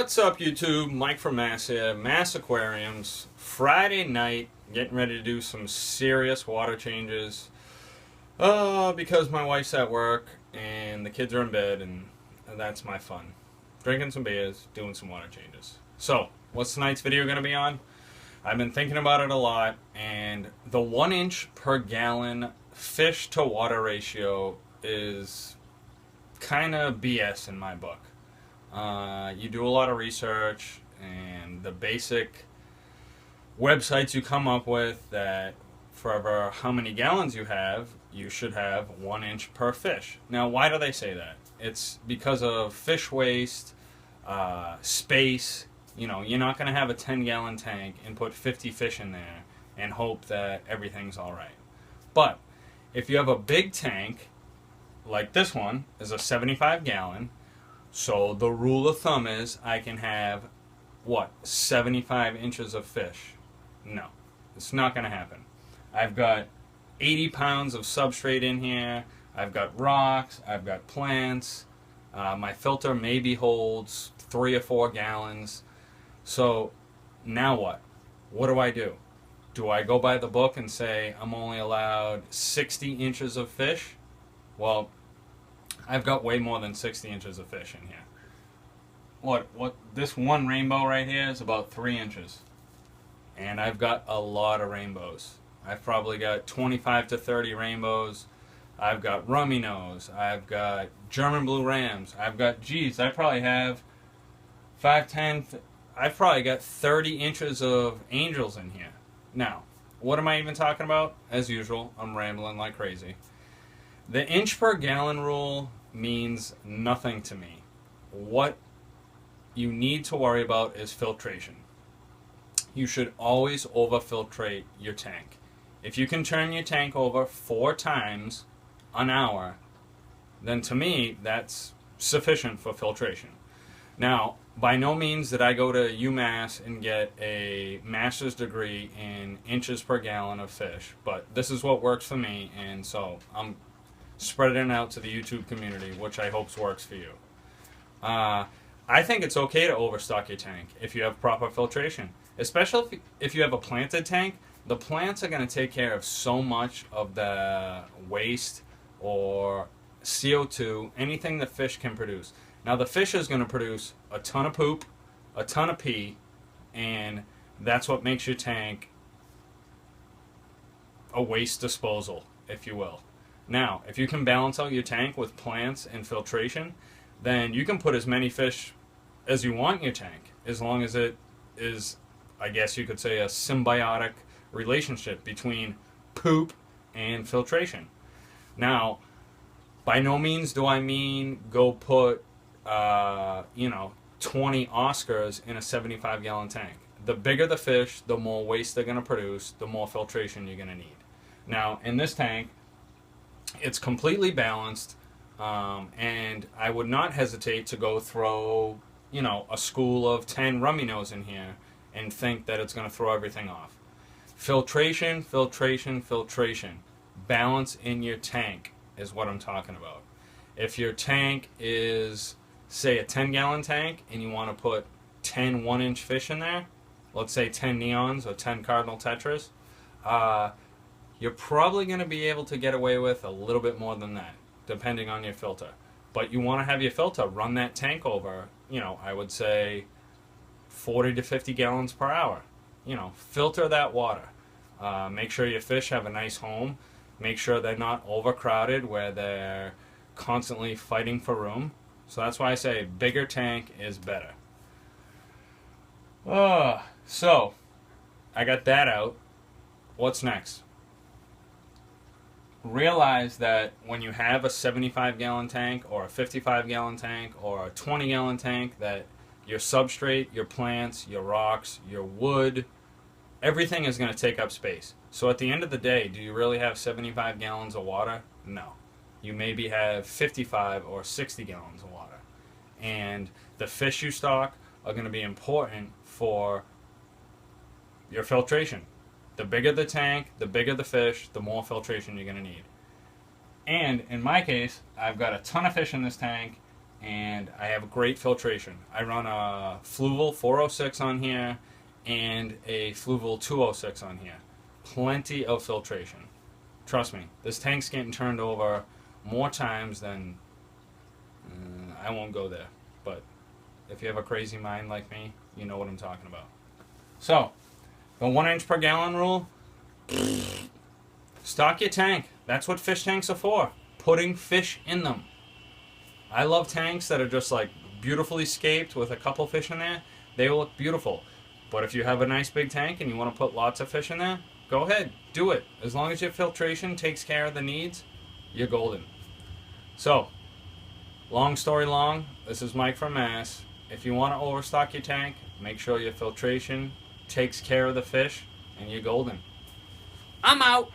What's up, YouTube? Mike from Mass here, Mass Aquariums. Friday night, getting ready to do some serious water changes. Because my wife's at work and the kids are in bed, and that's my fun. Drinking some beers, doing some water changes. So, what's tonight's video going to be on? I've been thinking about it a lot, and the 1 inch per gallon fish to water ratio is kind of BS in my book. You do a lot of research, and the basic websites you come up with that for how many gallons you have, you should have 1 inch per fish. Now, why do they say that? It's because of fish waste, space. You know, you're not going to have a 10-gallon tank and put 50 fish in there and hope that everything's all right. But if you have a big tank, like this one is a 75-gallon, so the rule of thumb is I can have, 75 inches of fish? No, it's not going to happen. I've got 80 pounds of substrate in here. I've got rocks. I've got plants. My filter maybe holds 3 or 4 gallons. So now what? What do? Do I go by the book and say I'm only allowed 60 inches of fish? Well, I've got way more than 60 inches of fish in here. What this one rainbow right here is about 3 inches. And I've got a lot of rainbows. I've probably got 25 to 30 rainbows. I've got rummy nose. I've got German blue rams. I've got, I probably have 5, 10, I've probably got 30 inches of angels in here. Now, what am I even talking about? As usual, I'm rambling like crazy. The inch per gallon rule means nothing to me. What you need to worry about is filtration. You should always overfiltrate your tank. If you can turn your tank over 4 times an hour, then to me that's sufficient for filtration. Now, by no means did I go to UMass and get a master's degree in inches per gallon of fish, but this is what works for me, and so I'm spreading it out to the YouTube community, which I hope works for you. I think it's okay to overstock your tank if you have proper filtration, especially if you have a planted tank. The plants are going to take care of so much of the waste or CO2, anything the fish can produce. Now, the fish is going to produce a ton of poop, a ton of pee, and that's what makes your tank a waste disposal, if you will. Now, if you can balance out your tank with plants and filtration, then you can put as many fish as you want in your tank, as long as it is, I guess you could say, a symbiotic relationship between poop and filtration. Now, by no means do I mean go put 20 Oscars in a 75-gallon tank. The bigger the fish, the more waste they're going to produce, the more filtration you're going to need. Now, in this tank, it's completely balanced, and I would not hesitate to go throw, a school of 10 rummy nose in here and think that it's going to throw everything off. Filtration, filtration, filtration. Balance in your tank is what I'm talking about. If your tank is, say, a 10-gallon tank, and you want to put 10 1-inch fish in there, let's say 10 neons or 10 cardinal tetras, you're probably going to be able to get away with a little bit more than that, depending on your filter. But you want to have your filter run that tank over, I would say 40 to 50 gallons per hour. Filter that water. Make sure your fish have a nice home. Make sure they're not overcrowded where they're constantly fighting for room. So that's why I say bigger tank is better. So, I got that out. What's next? Realize that when you have a 75-gallon tank or a 55-gallon tank or a 20-gallon tank, that your substrate, your plants, your rocks, your wood, everything is going to take up space. So at the end of the day, do you really have 75 gallons of water? No. You maybe have 55 or 60 gallons of water. And the fish you stock are going to be important for your filtration. The bigger the tank, the bigger the fish, the more filtration you're going to need. And in my case, I've got a ton of fish in this tank, and I have great filtration. I run a Fluval 406 on here and a Fluval 206 on here. Plenty of filtration. Trust me, this tank's getting turned over more times than I won't go there, but if you have a crazy mind like me, you know what I'm talking about. So, the 1 inch per gallon rule, stock your tank. That's what fish tanks are for, putting fish in them. I love tanks that are just like beautifully scaped with a couple fish in there. They will look beautiful. But if you have a nice big tank and you want to put lots of fish in there, go ahead, do it. As long as your filtration takes care of the needs, you're golden. So, long story long, this is Mike from Mass. If you want to overstock your tank, make sure your filtration takes care of the fish, and you're golden. I'm out!